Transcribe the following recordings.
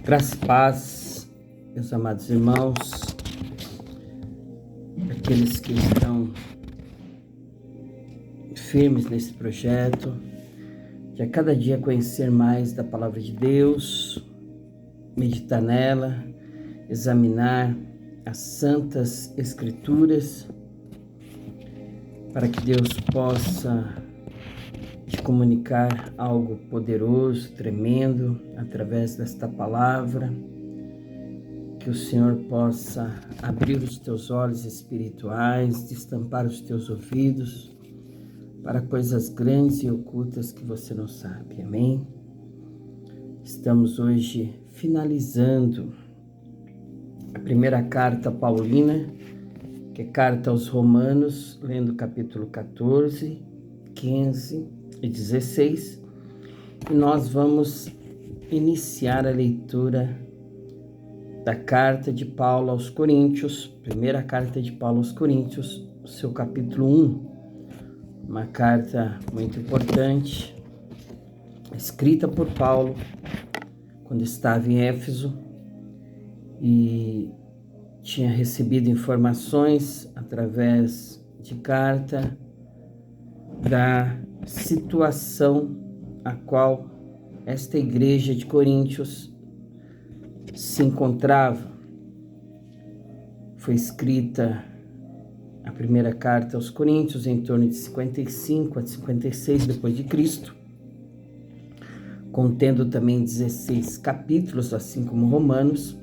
Graça e paz, meus amados irmãos, aqueles que estão firmes nesse projeto, de a cada dia conhecer mais da Palavra de Deus, meditar nela, examinar as Santas Escrituras, para que Deus possa te comunicar algo poderoso, tremendo, através desta palavra, que o Senhor possa abrir os teus olhos espirituais, destampar os teus ouvidos para coisas grandes e ocultas que você não sabe, amém? Estamos hoje finalizando a primeira carta paulina, que é carta aos Romanos, lendo capítulo 14, 15 e 16, e nós vamos iniciar a leitura da carta de Paulo aos Coríntios, primeira carta de Paulo aos Coríntios, seu capítulo 1, uma carta muito importante, escrita por Paulo quando estava em Éfeso e tinha recebido informações através de carta da situação a qual esta igreja de Coríntios se encontrava. Foi escrita a primeira carta aos Coríntios em torno de 55 a 56 depois de Cristo, contendo também 16 capítulos, assim como Romanos,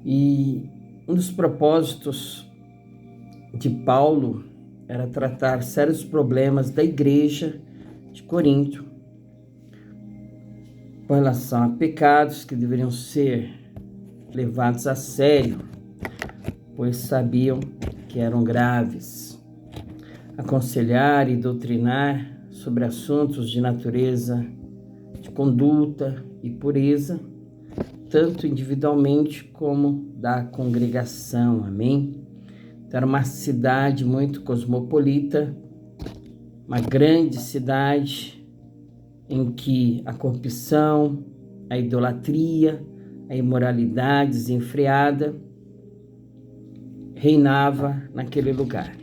e um dos propósitos de Paulo era tratar sérios problemas da igreja de Corinto com relação a pecados que deveriam ser levados a sério, pois sabiam que eram graves. Aconselhar e doutrinar sobre assuntos de natureza, de conduta e pureza, tanto individualmente como da congregação, amém? Era uma cidade muito cosmopolita, uma grande cidade em que a corrupção, a idolatria, a imoralidade desenfreada reinava naquele lugar.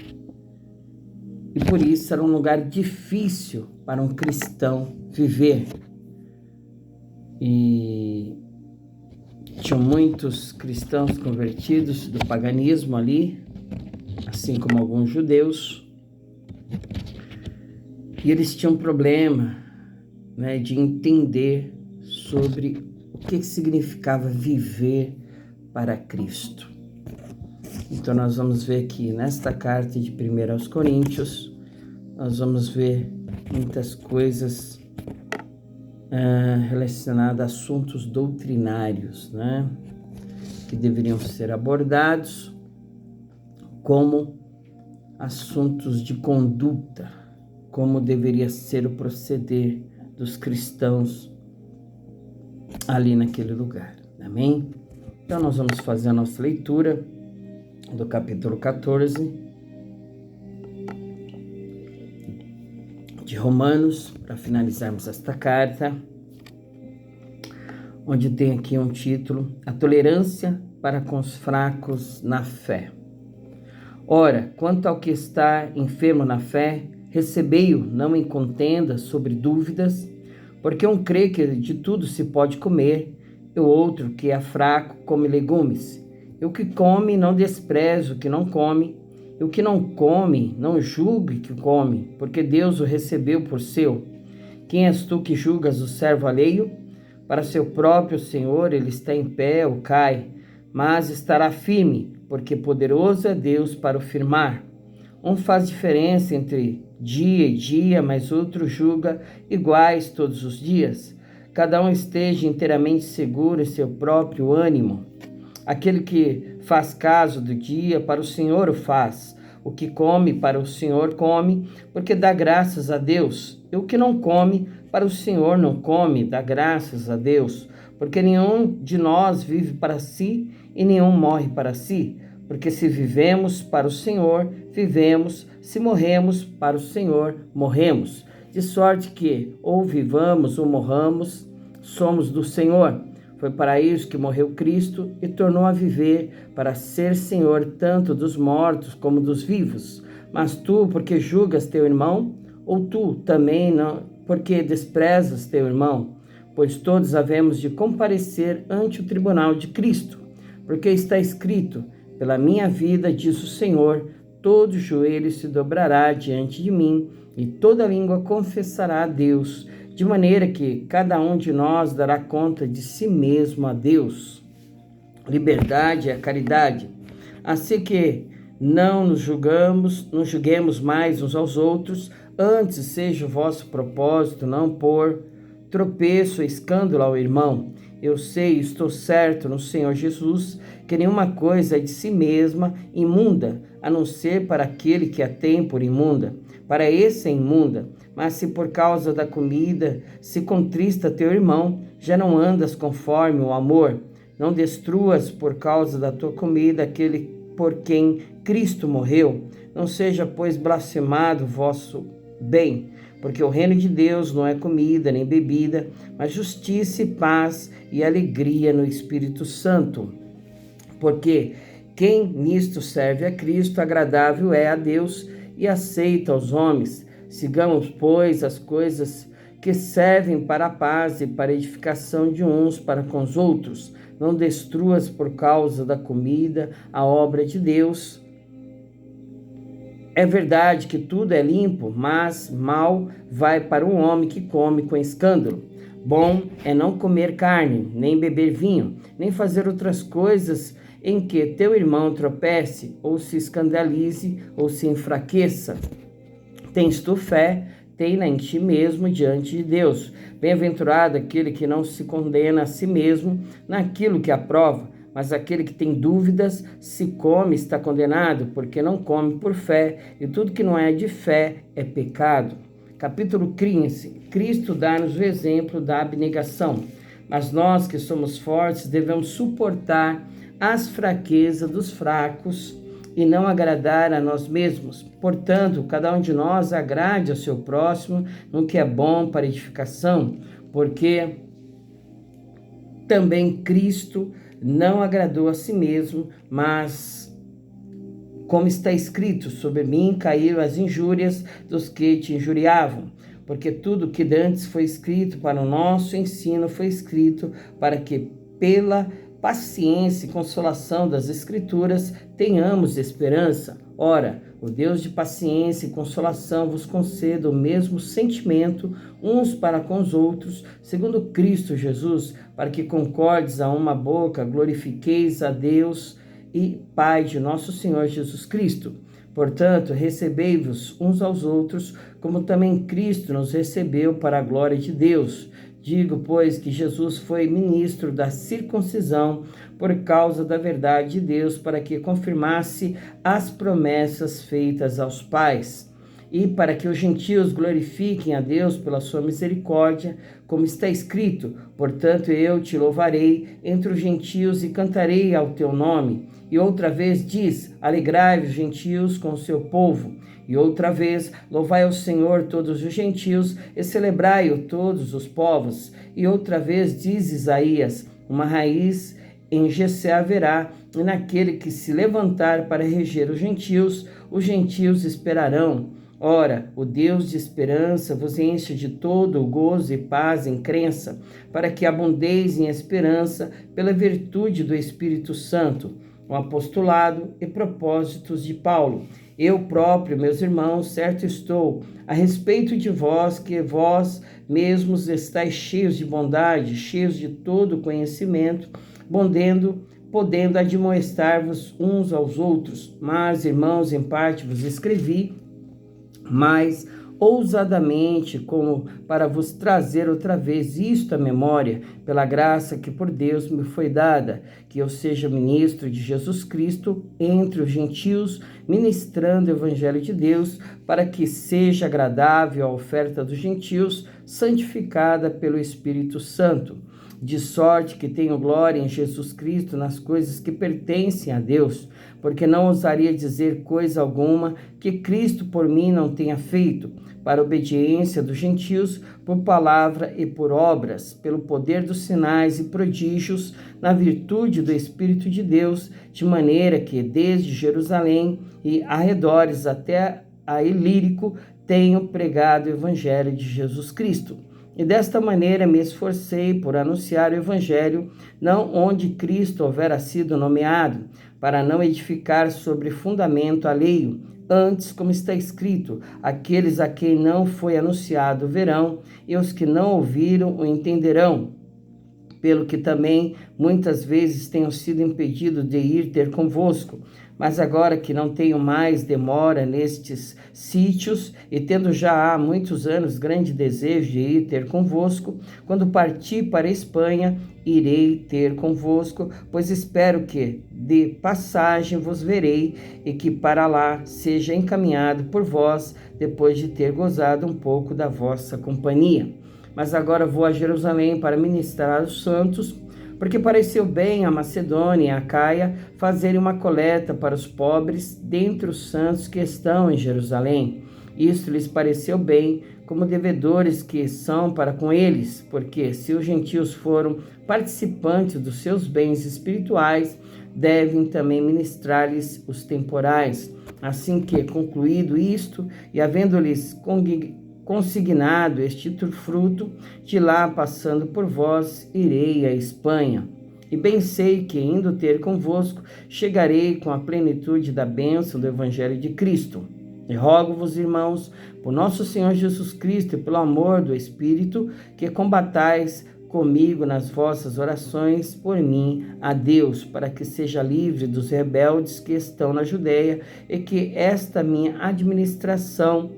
E por isso era um lugar difícil para um cristão viver. E tinham muitos cristãos convertidos do paganismo ali, assim como alguns judeus, e eles tinham problema, de entender sobre o que significava viver para Cristo. Então nós vamos ver aqui nesta carta de 1 aos Coríntios, nós vamos ver muitas coisas relacionadas a assuntos doutrinários, que deveriam ser abordados, como assuntos de conduta, como deveria ser o proceder dos cristãos ali naquele lugar, amém? Então nós vamos fazer a nossa leitura do capítulo 14 de Romanos, para finalizarmos esta carta, onde tem aqui um título: A tolerância para com os fracos na fé. Ora, quanto ao que está enfermo na fé, recebei-o não em contenda sobre dúvidas, porque um crê que de tudo se pode comer, e o outro que é fraco come legumes. E o que come não despreze o que não come, e o que não come não julgue que come, porque Deus o recebeu por seu. Quem és tu que julgas o servo alheio? Para seu próprio Senhor ele está em pé ou cai, mas estará firme, porque poderoso é Deus para o firmar. Um faz diferença entre dia e dia, mas outro julga iguais todos os dias. Cada um esteja inteiramente seguro em seu próprio ânimo. Aquele que faz caso do dia, para o Senhor o faz. O que come, para o Senhor come, porque dá graças a Deus. E o que não come, para o Senhor não come, dá graças a Deus. Porque nenhum de nós vive para si e nenhum morre para si. Porque se vivemos para o Senhor, vivemos, se morremos para o Senhor, morremos. De sorte que, ou vivamos ou morramos, somos do Senhor. Foi para isso que morreu Cristo e tornou a viver, para ser Senhor tanto dos mortos como dos vivos. Mas tu, porque julgas teu irmão? Ou tu também não, porque desprezas teu irmão? Pois todos havemos de comparecer ante o tribunal de Cristo. Porque está escrito: pela minha vida, diz o Senhor, todo joelho se dobrará diante de mim, e toda língua confessará a Deus, de maneira que cada um de nós dará conta de si mesmo a Deus. Liberdade é a caridade. Assim que não julguemos mais uns aos outros, antes seja o vosso propósito não pôr tropeço ou escândalo ao irmão. Eu sei, estou certo no Senhor Jesus, que nenhuma coisa é de si mesma imunda, a não ser para aquele que a tem por imunda. Para esse é imunda. Mas se por causa da comida se contrista teu irmão, já não andas conforme o amor. Não destruas por causa da tua comida aquele por quem Cristo morreu. Não seja, pois, blasfemado o vosso bem, porque o reino de Deus não é comida nem bebida, mas justiça e paz e alegria no Espírito Santo. Porque quem nisto serve a Cristo, agradável é a Deus e aceita aos homens. Sigamos, pois, as coisas que servem para a paz e para a edificação de uns para com os outros. Não destruas por causa da comida a obra de Deus. É verdade que tudo é limpo, mas mal vai para um homem que come com escândalo. Bom é não comer carne, nem beber vinho, nem fazer outras coisas em que teu irmão tropece, ou se escandalize, ou se enfraqueça. Tens tu fé, tem-na em ti mesmo diante de Deus. Bem-aventurado aquele que não se condena a si mesmo naquilo que aprova, mas aquele que tem dúvidas, se come, está condenado, porque não come por fé, e tudo que não é de fé é pecado. Capítulo 15. Cristo dá-nos o exemplo da abnegação, mas nós que somos fortes devemos suportar as fraquezas dos fracos e não agradar a nós mesmos. Portanto, cada um de nós agrade ao seu próximo no que é bom para edificação, porque também Cristo não agradou a si mesmo, mas, como está escrito, sobre mim caíram as injúrias dos que te injuriavam. Porque tudo que dantes foi escrito para o nosso ensino foi escrito para que, pela paciência e consolação das Escrituras, tenhamos esperança. Ora, o Deus de paciência e consolação vos conceda o mesmo sentimento uns para com os outros, segundo Cristo Jesus, para que concordes a uma boca, glorifiqueis a Deus e Pai de nosso Senhor Jesus Cristo. Portanto, recebei-vos uns aos outros, como também Cristo nos recebeu para a glória de Deus. Digo, pois, que Jesus foi ministro da circuncisão por causa da verdade de Deus, para que confirmasse as promessas feitas aos pais, e para que os gentios glorifiquem a Deus pela sua misericórdia, como está escrito: portanto eu te louvarei entre os gentios e cantarei ao teu nome. E outra vez diz: alegrai-vos, gentios, com o seu povo. E outra vez, louvai ao Senhor todos os gentios e celebrai-o todos os povos. E outra vez diz Isaías: uma raiz em Jessé haverá, e naquele que se levantar para reger os gentios esperarão. Ora, o Deus de esperança vos enche de todo o gozo e paz em crença, para que abundeis em esperança pela virtude do Espírito Santo. O apostolado e propósitos de Paulo. Eu próprio, meus irmãos, certo estou, a respeito de vós, que vós mesmos estáis cheios de bondade, cheios de todo conhecimento, podendo admoestar-vos uns aos outros. Mas, irmãos, em parte vos escrevi, mas ousadamente, como para vos trazer outra vez isto à memória, pela graça que por Deus me foi dada, que eu seja ministro de Jesus Cristo entre os gentios, ministrando o evangelho de Deus, para que seja agradável a oferta dos gentios, santificada pelo Espírito Santo, de sorte que tenho glória em Jesus Cristo nas coisas que pertencem a Deus, porque não ousaria dizer coisa alguma que Cristo por mim não tenha feito, para a obediência dos gentios, por palavra e por obras, pelo poder dos sinais e prodígios, na virtude do Espírito de Deus, de maneira que, desde Jerusalém e arredores até a Ilírico, tenho pregado o Evangelho de Jesus Cristo. E desta maneira me esforcei por anunciar o Evangelho, não onde Cristo houvera sido nomeado, para não edificar sobre fundamento alheio. Antes, como está escrito, aqueles a quem não foi anunciado verão, e os que não ouviram o entenderão. Pelo que também muitas vezes tenho sido impedido de ir ter convosco. Mas agora que não tenho mais demora nestes sítios, e tendo já há muitos anos grande desejo de ir ter convosco, quando partir para a Espanha, irei ter convosco, pois espero que de passagem vos verei, e que para lá seja encaminhado por vós, depois de ter gozado um pouco da vossa companhia. Mas agora vou a Jerusalém para ministrar aos santos, porque pareceu bem a Macedônia e a Acaia fazerem uma coleta para os pobres dentre os santos que estão em Jerusalém. Isto lhes pareceu bem, como devedores que são para com eles, porque se os gentios foram participantes dos seus bens espirituais, devem também ministrar-lhes os temporais. Assim que, concluído isto, e havendo-lhes consignado este fruto, de lá passando por vós, irei à Espanha. E bem sei que, indo ter convosco, chegarei com a plenitude da bênção do Evangelho de Cristo. E rogo-vos, irmãos, por nosso Senhor Jesus Cristo e pelo amor do Espírito, que combatais comigo nas vossas orações por mim a Deus, para que seja livre dos rebeldes que estão na Judeia, e que esta minha administração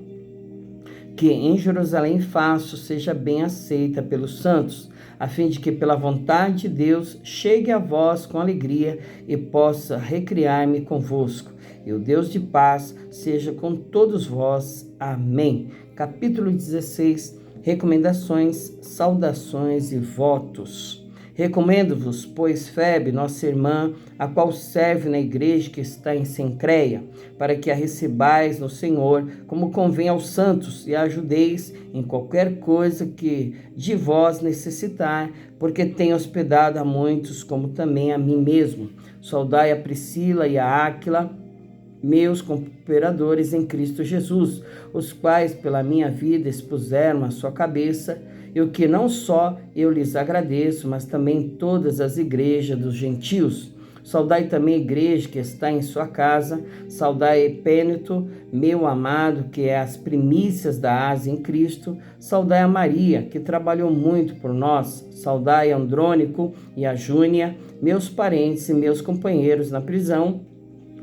que em Jerusalém faço seja bem aceita pelos santos, a fim de que pela vontade de Deus chegue a vós com alegria e possa recriar-me convosco. E o Deus de paz seja com todos vós. Amém. Capítulo 16. Recomendações, saudações e votos. Recomendo-vos, pois, Febe, nossa irmã, a qual serve na igreja que está em Cencreia, para que a recebais no Senhor, como convém aos santos, e a ajudeis em qualquer coisa que de vós necessitar, porque tenho hospedado a muitos, como também a mim mesmo. Saudai a Priscila e a Áquila, meus cooperadores em Cristo Jesus, os quais pela minha vida expuseram a sua cabeça, e o que não só eu lhes agradeço, mas também todas as igrejas dos gentios. Saudai também a igreja que está em sua casa, saudai Epêneto, meu amado, que é as primícias da Ásia em Cristo, saudai a Maria, que trabalhou muito por nós, saudai a Andrônico e a Júnia, meus parentes e meus companheiros na prisão,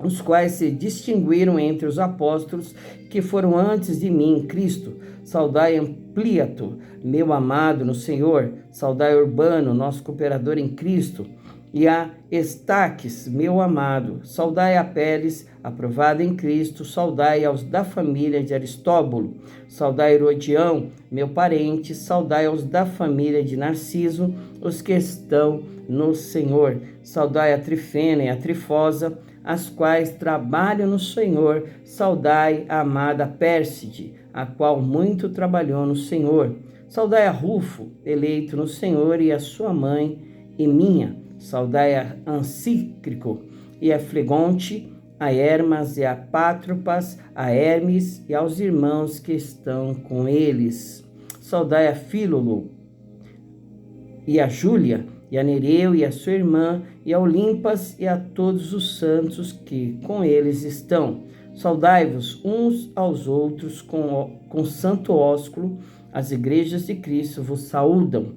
os quais se distinguiram entre os apóstolos que foram antes de mim em Cristo. Saudai Ampliato, meu amado no Senhor, saudai Urbano, nosso cooperador em Cristo, e a Estaques, meu amado, saudai a Péres, aprovada em Cristo, saudai aos da família de Aristóbulo, saudai Herodião, meu parente, saudai aos da família de Narciso, os que estão no Senhor, saudai a Trifena e a Trifosa, as quais trabalham no Senhor, saudai a amada Pérside, a qual muito trabalhou no Senhor. Saudai a Rufo, eleito no Senhor, e a sua mãe e minha. Saudai a Ancícrico e a Flegonte, a Hermas e a Pátropas, a Hermes e aos irmãos que estão com eles. Saudai a Fílolo e a Júlia, e a Nereu e a sua irmã, e a Olimpas e a todos os santos que com eles estão. Saudai-vos uns aos outros com santo ósculo, as igrejas de Cristo vos saúdam.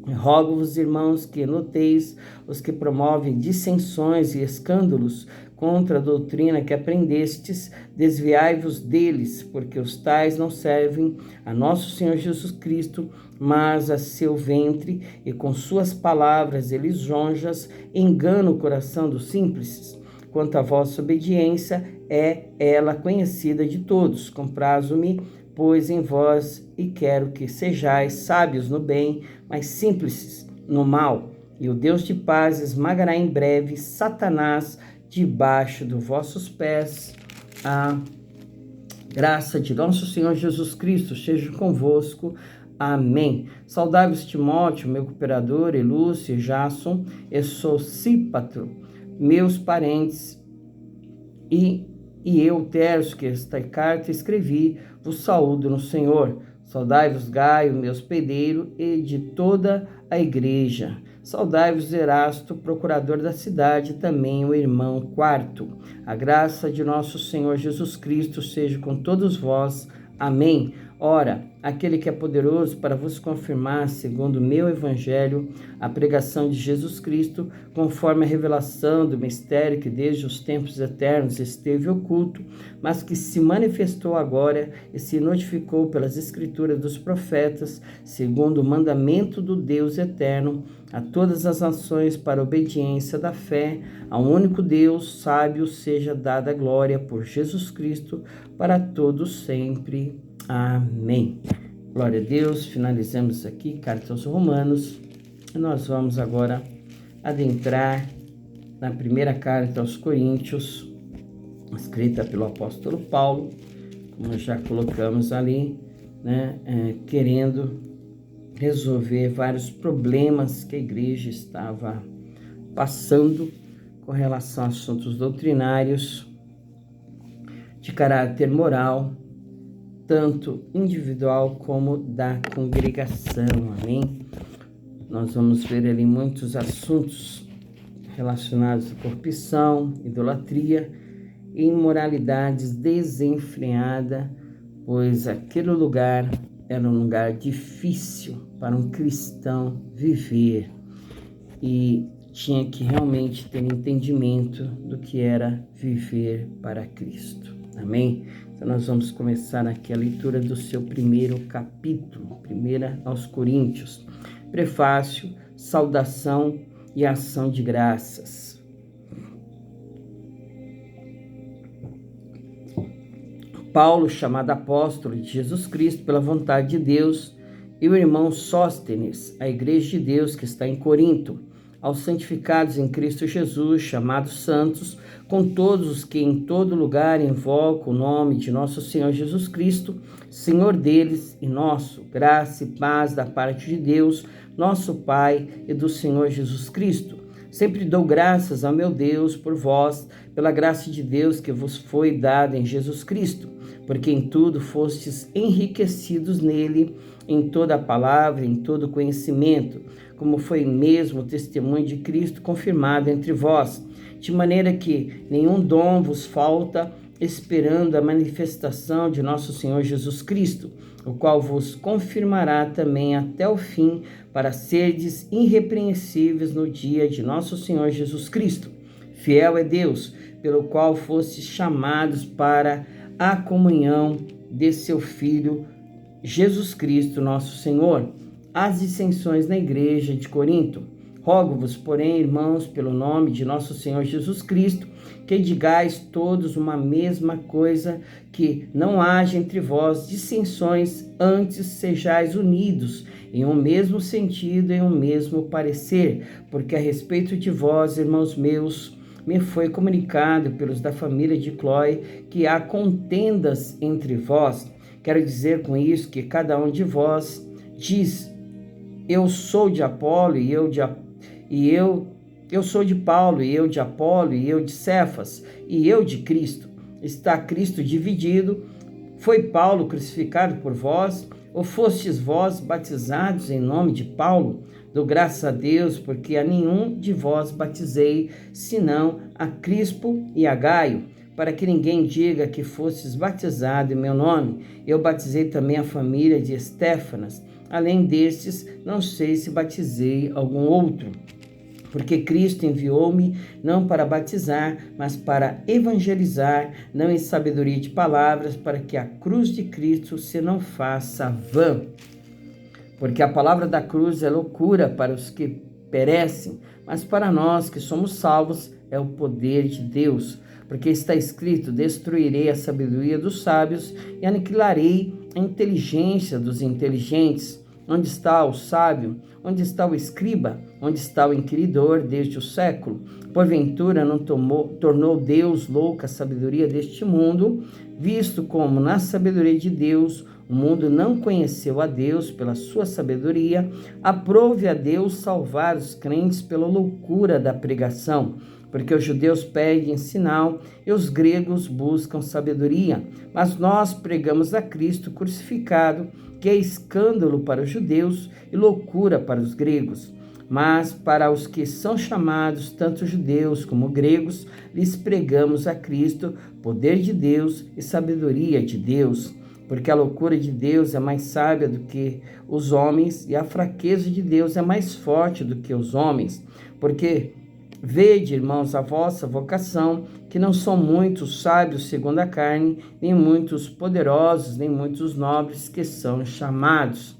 Rogo-vos, irmãos, que noteis os que promovem dissensões e escândalos contra a doutrina que aprendestes, desviai-vos deles, porque os tais não servem a nosso Senhor Jesus Cristo, mas a seu ventre, e com suas palavras e lisonjas enganam o coração dos simples. Quanto à vossa obediência, é ela conhecida de todos. Comprazo-me, pois, em vós, e quero que sejais sábios no bem, mas simples no mal. E o Deus de paz esmagará em breve Satanás debaixo dos vossos pés. A graça de nosso Senhor Jesus Cristo seja convosco. Amém. Saudai-vos, Timóteo, meu cooperador, e Lúcio, e Jasson, e Sosípatro, meus parentes, e eu, Tércio, que esta carta escrevi, vos saúdo no Senhor. Saudai-vos, Gaio, meu hospedeiro, e de toda a igreja. Saudai-vos, Erasto, procurador da cidade, também o irmão Quarto. A graça de nosso Senhor Jesus Cristo seja com todos vós. Amém. Ora, aquele que é poderoso para vos confirmar, segundo o meu evangelho, a pregação de Jesus Cristo, conforme a revelação do mistério que desde os tempos eternos esteve oculto, mas que se manifestou agora e se notificou pelas escrituras dos profetas, segundo o mandamento do Deus eterno, a todas as nações para a obediência da fé, ao único Deus sábio seja dada a glória por Jesus Cristo, para todos sempre. Amém. Glória a Deus. Finalizamos aqui, carta aos Romanos. E nós vamos agora adentrar na primeira carta aos Coríntios, escrita pelo apóstolo Paulo, como já colocamos ali, querendo resolver vários problemas que a igreja estava passando com relação a assuntos doutrinários de caráter moral, tanto individual como da congregação, amém? Nós vamos ver ali muitos assuntos relacionados à corrupção, idolatria e imoralidades desenfreada, pois aquele lugar era um lugar difícil para um cristão viver e tinha que realmente ter entendimento do que era viver para Cristo, amém? Então nós vamos começar aqui a leitura do seu primeiro capítulo, 1 aos Coríntios. Prefácio, saudação e ação de graças. Paulo, chamado apóstolo de Jesus Cristo pela vontade de Deus, e o irmão Sóstenes, a igreja de Deus que está em Corinto, aos santificados em Cristo Jesus, chamados santos, com todos os que em todo lugar invocam o nome de nosso Senhor Jesus Cristo, Senhor deles e nosso, graça e paz da parte de Deus, nosso Pai, e do Senhor Jesus Cristo. Sempre dou graças ao meu Deus por vós, pela graça de Deus que vos foi dada em Jesus Cristo, porque em tudo fostes enriquecidos nele, em toda a palavra, em todo conhecimento, como foi mesmo o testemunho de Cristo confirmado entre vós, de maneira que nenhum dom vos falta, esperando a manifestação de nosso Senhor Jesus Cristo, o qual vos confirmará também até o fim, para serdes irrepreensíveis no dia de nosso Senhor Jesus Cristo. Fiel é Deus, pelo qual fostes chamados para a comunhão de seu Filho, Jesus Cristo, nosso Senhor. As dissensões na igreja de Corinto. Rogo-vos, porém, irmãos, pelo nome de nosso Senhor Jesus Cristo, que digais todos uma mesma coisa, que não haja entre vós dissensões, antes sejais unidos em um mesmo sentido, em um mesmo parecer, porque a respeito de vós, irmãos meus, me foi comunicado pelos da família de Cloé que há contendas entre vós. Quero dizer com isso que cada um de vós diz: eu sou de Apolo eu sou de Paulo, e eu de Apolo, e eu de Cefas, e eu de Cristo. Está Cristo dividido? Foi Paulo crucificado por vós? Ou fostes vós batizados em nome de Paulo? Dou graças a Deus, porque a nenhum de vós batizei, senão a Crispo e a Gaio, para que ninguém diga que fostes batizado em meu nome. Eu batizei também a família de Estéfanas. Além destes, não sei se batizei algum outro. Porque Cristo enviou-me não para batizar, mas para evangelizar, não em sabedoria de palavras, para que a cruz de Cristo se não faça vã. Porque a palavra da cruz é loucura para os que perecem, mas para nós que somos salvos é o poder de Deus. Porque está escrito: destruirei a sabedoria dos sábios e aniquilarei a inteligência dos inteligentes? Onde está o sábio? Onde está o escriba? Onde está o inquiridor desde o século? Porventura não tornou Deus louca a sabedoria deste mundo, visto como na sabedoria de Deus o mundo não conheceu a Deus pela sua sabedoria, aprove a Deus salvar os crentes pela loucura da pregação, porque os judeus pedem sinal e os gregos buscam sabedoria, mas nós pregamos a Cristo crucificado, que é escândalo para os judeus e loucura para os gregos. Mas para os que são chamados, tanto judeus como gregos, lhes pregamos a Cristo, poder de Deus e sabedoria de Deus, porque a loucura de Deus é mais sábia do que os homens e a fraqueza de Deus é mais forte do que os homens. Porque vede, irmãos, a vossa vocação, que não são muitos sábios segundo a carne, nem muitos poderosos, nem muitos nobres que são chamados.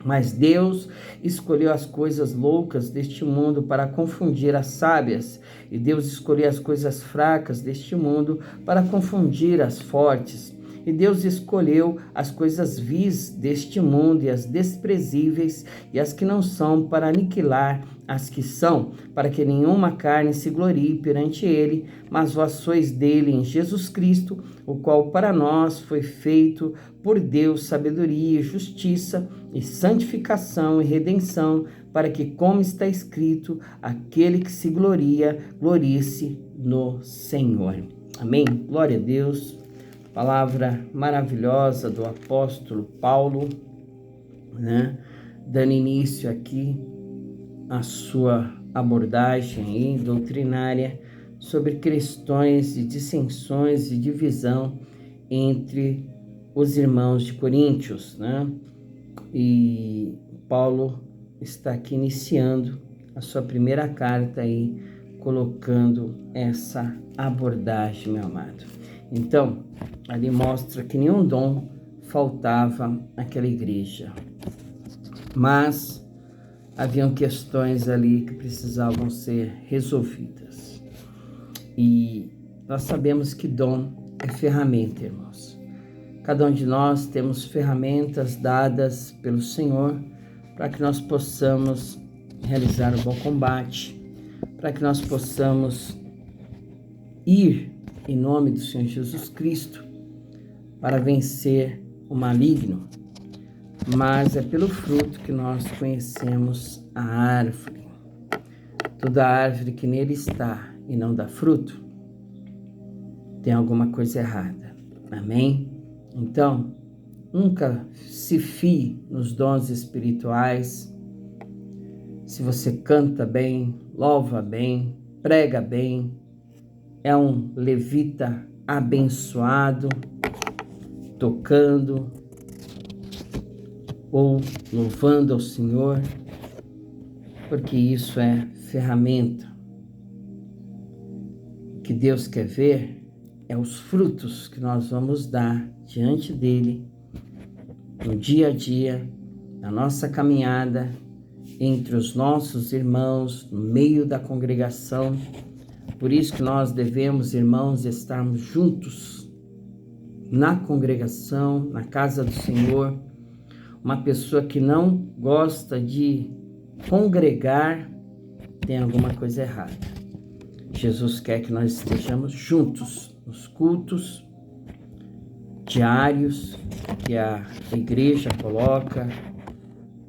Mas Deus escolheu as coisas loucas deste mundo para confundir as sábias, e Deus escolheu as coisas fracas deste mundo para confundir as fortes. E Deus escolheu as coisas vis deste mundo e as desprezíveis e as que não são para aniquilar as que são, para que nenhuma carne se glorie perante ele, mas vós sois dele em Jesus Cristo, o qual para nós foi feito por Deus sabedoria, justiça e santificação e redenção, para que, como está escrito, aquele que se gloria, glorie-se no Senhor. Amém? Glória a Deus. Palavra maravilhosa do apóstolo Paulo, né? Dando início aqui à sua abordagem aí, doutrinária sobre questões de dissensões e divisão entre os irmãos de Coríntios, né? E Paulo está aqui iniciando a sua primeira carta aí, colocando essa abordagem, meu amado. Então, ali mostra que nenhum dom faltava àquela igreja, mas haviam questões ali que precisavam ser resolvidas. E nós sabemos que dom é ferramenta, irmãos. Cada um de nós temos ferramentas dadas pelo Senhor para que nós possamos realizar um bom combate, para que nós possamos ir em nome do Senhor Jesus Cristo para vencer o maligno. Mas é pelo fruto que nós conhecemos a árvore. Toda árvore que nele está e não dá fruto, tem alguma coisa errada. Amém? Então, nunca se fie nos dons espirituais. Se você canta bem, louva bem, prega bem, é um levita abençoado, tocando ou louvando ao Senhor, porque isso é ferramenta. O que Deus quer ver é os frutos que nós vamos dar diante dele, no dia a dia, na nossa caminhada, entre os nossos irmãos, no meio da congregação. Por isso que nós devemos, irmãos, estarmos juntos na congregação, na casa do Senhor. Uma pessoa que não gosta de congregar tem alguma coisa errada. Jesus quer que nós estejamos juntos nos cultos diários que a igreja coloca,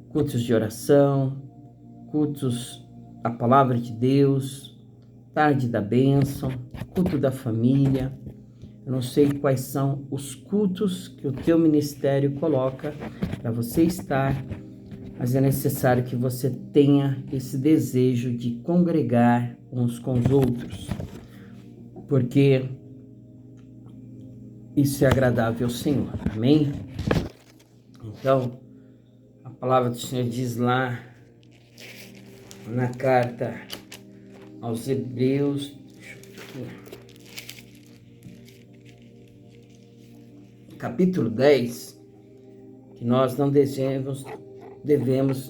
cultos de oração, cultos da palavra de Deus, tarde da bênção, culto da família. Eu não sei quais são os cultos que o teu ministério coloca para você estar, mas é necessário que você tenha esse desejo de congregar uns com os outros, porque isso é agradável ao Senhor. Amém? Então, a palavra do Senhor diz lá na carta aos Hebreus, capítulo 10, que nós não devemos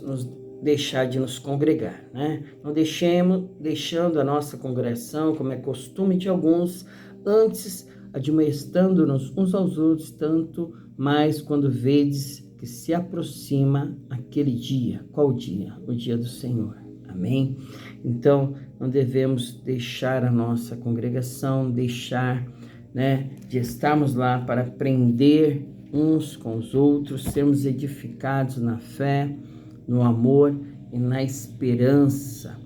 nos deixar de nos congregar, né? Não deixando a nossa congregação, como é costume de alguns, antes admoestando-nos uns aos outros, tanto mais quando vedes que se aproxima aquele dia. Qual dia? O dia do Senhor. Amém? Então, não devemos deixar a nossa congregação, deixar, de estarmos lá para aprender uns com os outros, sermos edificados na fé, no amor e na esperança,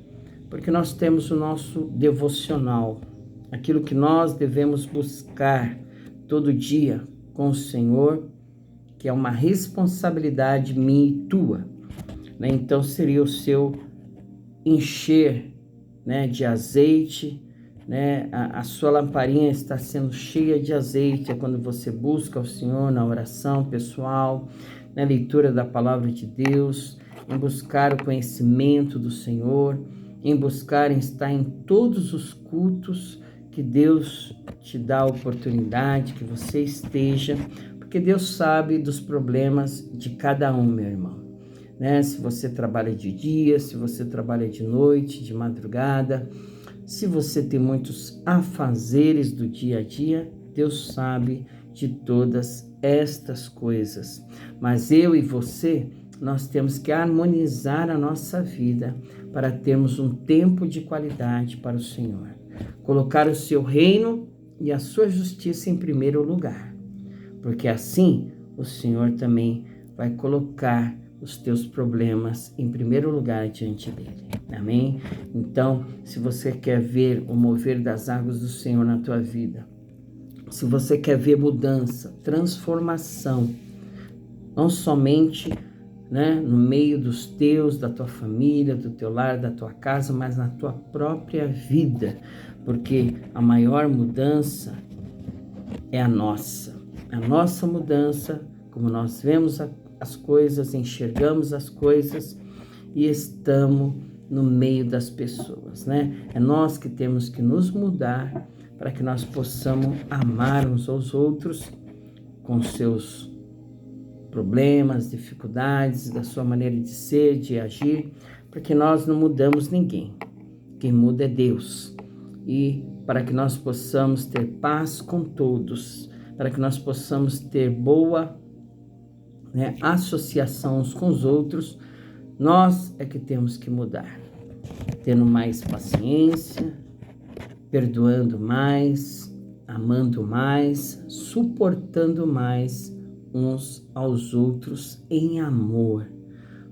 porque nós temos o nosso devocional, aquilo que nós devemos buscar todo dia com o Senhor, que é uma responsabilidade minha e tua, Então seria o seu encher, de azeite, a sua lamparinha está sendo cheia de azeite, é quando você busca o Senhor na oração pessoal, na leitura da palavra de Deus, em buscar o conhecimento do Senhor, em buscar estar em todos os cultos que Deus te dá a oportunidade, que você esteja, porque Deus sabe dos problemas de cada um, meu irmão. Se você trabalha de dia, se você trabalha de noite, de madrugada, se você tem muitos afazeres do dia a dia, Deus sabe de todas estas coisas. Mas eu e você, nós temos que harmonizar a nossa vida para termos um tempo de qualidade para o Senhor. Colocar o seu reino e a sua justiça em primeiro lugar, porque assim o Senhor também vai colocar os teus problemas em primeiro lugar diante dele. Amém? Então, se você quer ver o mover das águas do Senhor na tua vida, se você quer ver mudança, transformação, não somente no meio dos teus, da tua família, do teu lar, da tua casa, mas na tua própria vida, porque a maior mudança é a nossa mudança, como nós vemos as coisas, enxergamos as coisas e estamos no meio das pessoas, É nós que temos que nos mudar para que nós possamos amar uns aos outros com seus problemas, dificuldades, da sua maneira de ser, de agir, porque nós não mudamos ninguém. Quem muda é Deus. E para que nós possamos ter paz com todos, para que nós possamos ter boa associação uns com os outros, nós é que temos que mudar, tendo mais paciência, perdoando mais, amando mais, suportando mais uns aos outros em amor,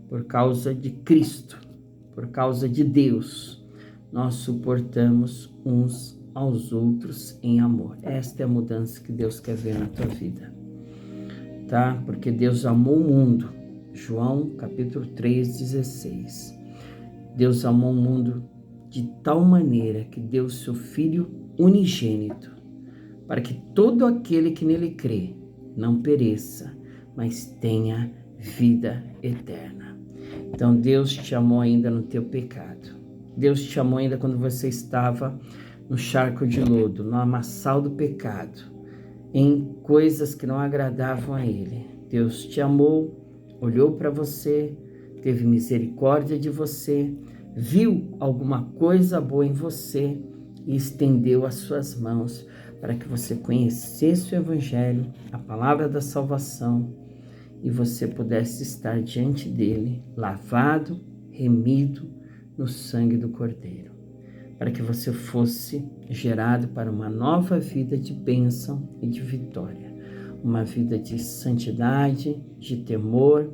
por causa de Cristo, por causa de Deus, nós suportamos uns aos outros em amor. Esta é a mudança que Deus quer ver na tua vida. Porque Deus amou o mundo. João capítulo 3:16. Deus amou o mundo de tal maneira que deu seu Filho unigênito, para que todo aquele que nele crê não pereça, mas tenha vida eterna. Então Deus te amou ainda no teu pecado. Deus te amou ainda quando você estava no charco de lodo, no amassal do pecado, em coisas que não agradavam a Ele. Deus te amou, olhou para você, teve misericórdia de você, viu alguma coisa boa em você e estendeu as suas mãos para que você conhecesse o Evangelho, a palavra da salvação, e você pudesse estar diante dele, lavado, remido no sangue do Cordeiro, para que você fosse gerado para uma nova vida de bênção e de vitória, uma vida de santidade, de temor,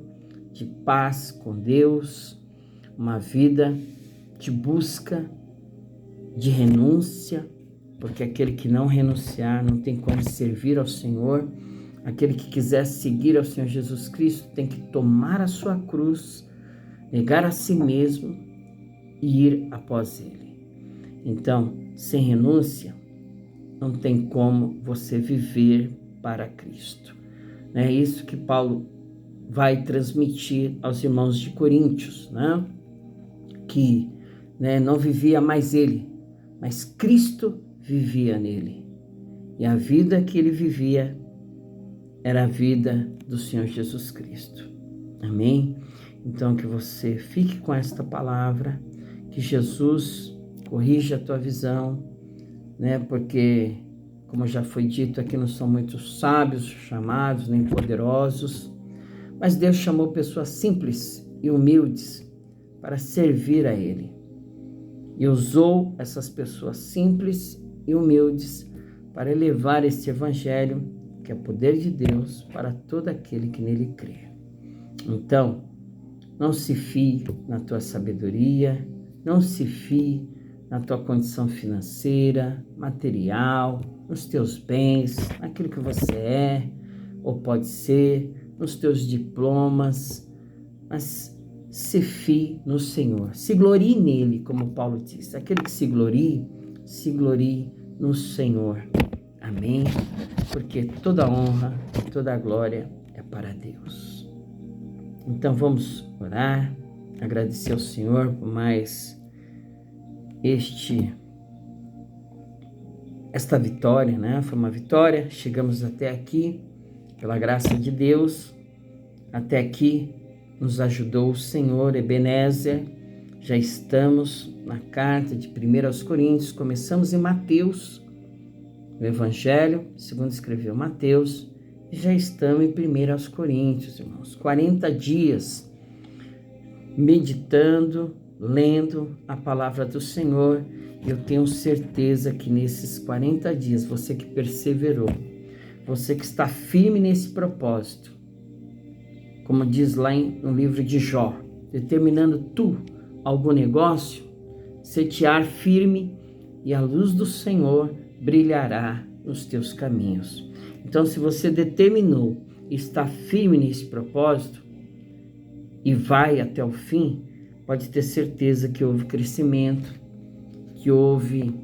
de paz com Deus, uma vida de busca, de renúncia, porque aquele que não renunciar não tem como servir ao Senhor. Aquele que quiser seguir ao Senhor Jesus Cristo tem que tomar a sua cruz, negar a si mesmo e ir após Ele. Então, sem renúncia, não tem como você viver para Cristo. É isso que Paulo vai transmitir aos irmãos de Coríntios, que não vivia mais ele, mas Cristo vivia nele. E a vida que ele vivia era a vida do Senhor Jesus Cristo. Amém? Então, que você fique com esta palavra, que Jesus corrija a tua visão, porque, como já foi dito aqui, não são muitos sábios chamados, nem poderosos, mas Deus chamou pessoas simples e humildes para servir a Ele. E usou essas pessoas simples e humildes para elevar este evangelho, que é poder de Deus, para todo aquele que nele crê. Então, não se fie na tua sabedoria, não se fie na tua condição financeira, material, nos teus bens, naquilo que você é ou pode ser, nos teus diplomas, mas se fie no Senhor. Se glorie nele, como Paulo diz. Aquele que se glorie no Senhor. Amém? Porque toda honra, toda glória é para Deus. Então vamos orar, agradecer ao Senhor por mais esta vitória, né? Foi uma vitória, chegamos até aqui, pela graça de Deus, até aqui nos ajudou o Senhor, Ebenezer. Já estamos na carta de 1 aos Coríntios, começamos em Mateus, o Evangelho, segundo escreveu Mateus, e já estamos em 1 aos Coríntios, irmãos. 40 dias meditando, lendo a palavra do Senhor. Eu tenho certeza que nesses 40 dias, você que perseverou, você que está firme nesse propósito, como diz lá no livro de Jó, determinando tu algum negócio, setear firme e a luz do Senhor brilhará nos teus caminhos. Então, se você determinou e está firme nesse propósito e vai até o fim, pode ter certeza que houve crescimento, que houve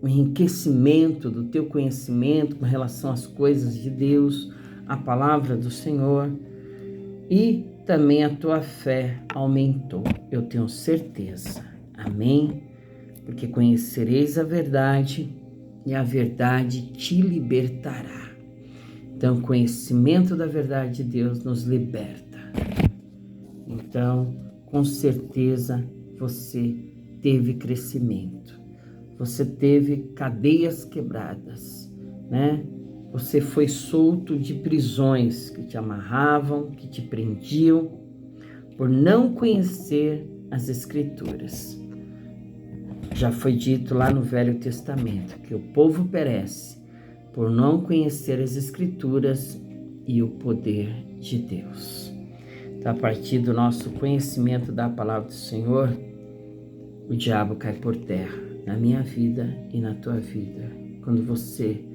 um enriquecimento do teu conhecimento com relação às coisas de Deus, a palavra do Senhor, e também a tua fé aumentou, eu tenho certeza. Amém? Porque conhecereis a verdade e a verdade te libertará. Então, o conhecimento da verdade de Deus nos liberta. Então, com certeza, você teve crescimento. Você teve cadeias quebradas, né? Você foi solto de prisões que te amarravam, que te prendiam, por não conhecer as Escrituras. Já foi dito lá no Velho Testamento que o povo perece por não conhecer as Escrituras e o poder de Deus. Então, a partir do nosso conhecimento da palavra do Senhor, o diabo cai por terra na minha vida e na tua vida. Quando você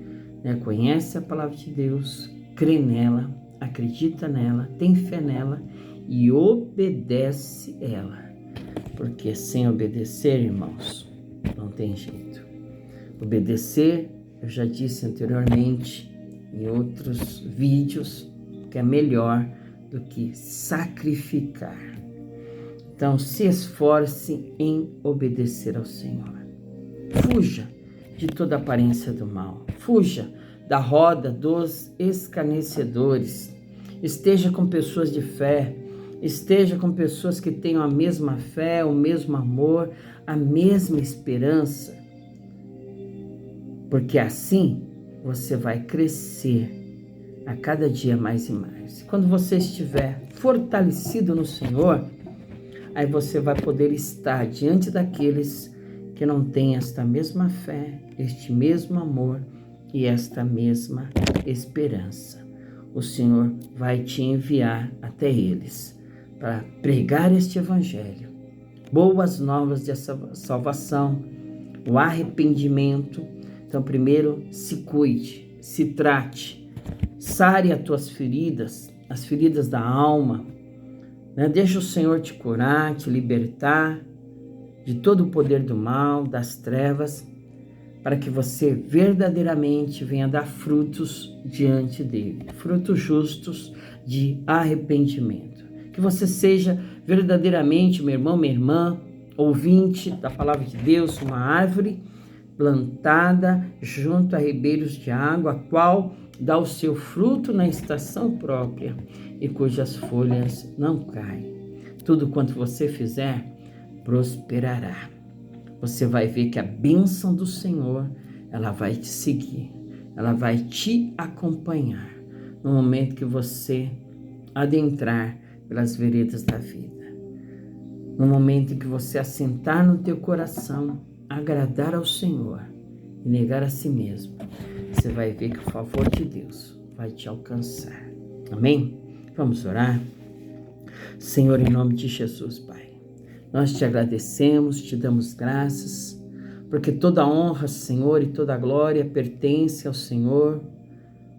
conhece a palavra de Deus, crê nela, acredita nela, tem fé nela e obedece ela. Porque sem obedecer, irmãos, não tem jeito. Obedecer, eu já disse anteriormente em outros vídeos, que é melhor do que sacrificar. Então, se esforce em obedecer ao Senhor. Fuja de toda aparência do mal. Fuja da roda dos escarnecedores. Esteja com pessoas de fé. Esteja com pessoas que tenham a mesma fé, o mesmo amor, a mesma esperança. Porque assim você vai crescer a cada dia mais e mais. Quando você estiver fortalecido no Senhor, aí você vai poder estar diante daqueles que não têm esta mesma fé, este mesmo amor e esta mesma esperança. O Senhor vai te enviar até eles para pregar este evangelho, boas novas de salvação, o arrependimento. Então, primeiro, se cuide, se trate, sare as tuas feridas, as feridas da alma, Deixa o Senhor te curar, te libertar de todo o poder do mal, das trevas, para que você verdadeiramente venha dar frutos diante dele, frutos justos de arrependimento. Que você seja verdadeiramente, meu irmão, minha irmã, ouvinte da palavra de Deus, uma árvore plantada junto a ribeiros de água, a qual dá o seu fruto na estação própria e cujas folhas não caem. Tudo quanto você fizer, prosperará. você vai ver que a bênção do Senhor, ela vai te seguir, ela vai te acompanhar no momento que você adentrar pelas veredas da vida. No momento em que você assentar no teu coração, agradar ao Senhor e negar a si mesmo, você vai ver que o favor de Deus vai te alcançar. Amém? Vamos orar? Senhor, em nome de Jesus, Pai, nós te agradecemos, te damos graças, porque toda honra, Senhor, e toda glória pertence ao Senhor,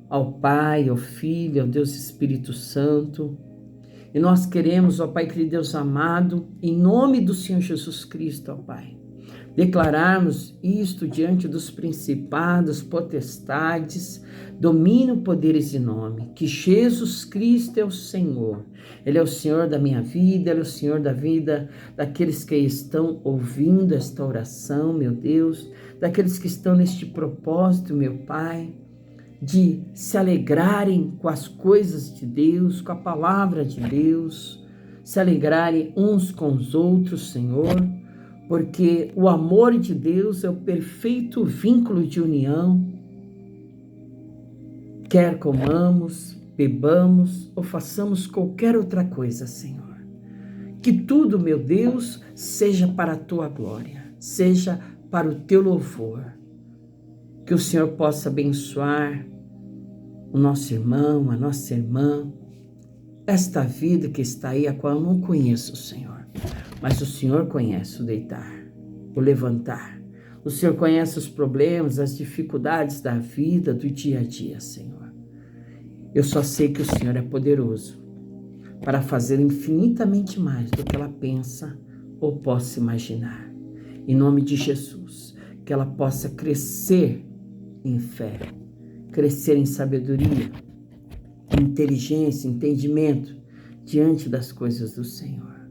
ao Pai, ao Filho, ao Deus Espírito Santo. E nós queremos, ó Pai, querido Deus amado, em nome do Senhor Jesus Cristo, ó Pai, declararmos isto diante dos principados, potestades, domínio, poderes e nome, que Jesus Cristo é o Senhor. Ele é o Senhor da minha vida, Ele é o Senhor da vida daqueles que estão ouvindo esta oração, meu Deus, daqueles que estão neste propósito, meu Pai, de se alegrarem com as coisas de Deus, com a palavra de Deus, se alegrarem uns com os outros, Senhor, porque o amor de Deus é o perfeito vínculo de união. Quer comamos, bebamos ou façamos qualquer outra coisa, Senhor. Que tudo, meu Deus, seja para a Tua glória, seja para o Teu louvor. Que o Senhor possa abençoar o nosso irmão, a nossa irmã, esta vida que está aí, a qual eu não conheço, Senhor. Mas o Senhor conhece o deitar, o levantar. O Senhor conhece os problemas, as dificuldades da vida, do dia a dia, Senhor. Eu só sei que o Senhor é poderoso para fazer infinitamente mais do que ela pensa ou possa imaginar. Em nome de Jesus, que ela possa crescer em fé, crescer em sabedoria, inteligência, entendimento diante das coisas do Senhor.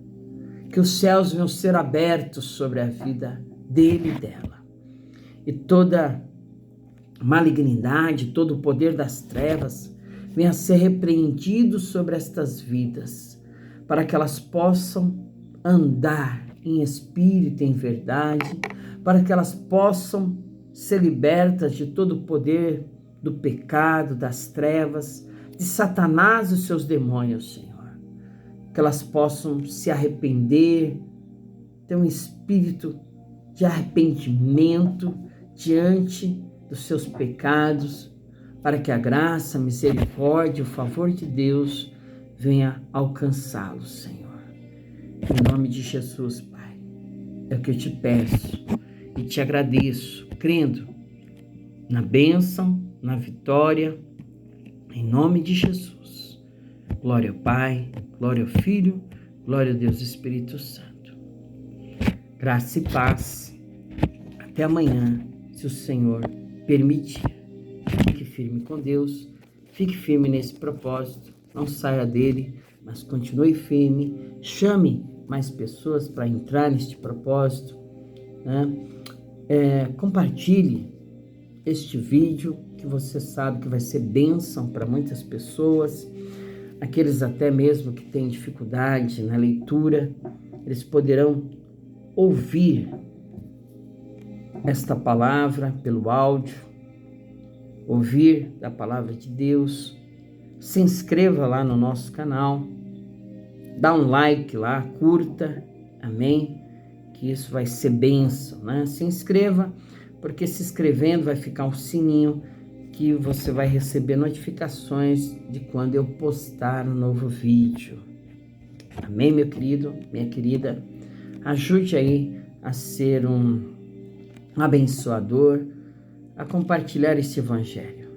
Que os céus venham ser abertos sobre a vida dele e dela. E toda malignidade, todo o poder das trevas venha ser repreendido sobre estas vidas, para que elas possam andar em espírito, em verdade, para que elas possam ser libertas de todo o poder do pecado, das trevas, de Satanás e os seus demônios, Senhor. Que elas possam se arrepender, ter um espírito de arrependimento diante dos seus pecados, para que a graça, a misericórdia, o favor de Deus venha alcançá-los, Senhor. Em nome de Jesus, Pai, é o que eu te peço e te agradeço, crendo na bênção, na vitória, em nome de Jesus. Glória ao Pai, glória ao Filho, glória ao Deus Espírito Santo. Graça e paz. Até amanhã, se o Senhor permitir. Fique firme com Deus, fique firme nesse propósito, não saia dele, mas continue firme, chame mais pessoas para entrar neste propósito, né? Compartilhe este vídeo, que você sabe que vai ser bênção para muitas pessoas, aqueles até mesmo que têm dificuldade na leitura, eles poderão ouvir esta palavra pelo áudio, ouvir da palavra de Deus. Se inscreva lá no nosso canal, dá um like lá, curta, amém? Que isso vai ser bênção, né? Se inscreva, porque se inscrevendo vai ficar um sininho que você vai receber notificações de quando eu postar um novo vídeo. Amém, meu querido, minha querida? Ajude aí a ser um abençoador, a compartilhar esse evangelho,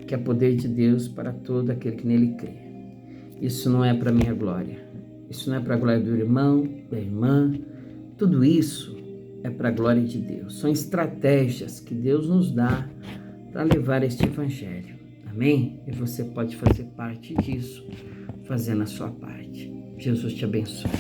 que é poder de Deus para todo aquele que nele crê. Isso não é para minha glória, isso não é para a glória do irmão, da irmã, tudo isso é para a glória de Deus. São estratégias que Deus nos dá para levar este evangelho. Amém? E você pode fazer parte disso, fazendo a sua parte. Jesus te abençoe.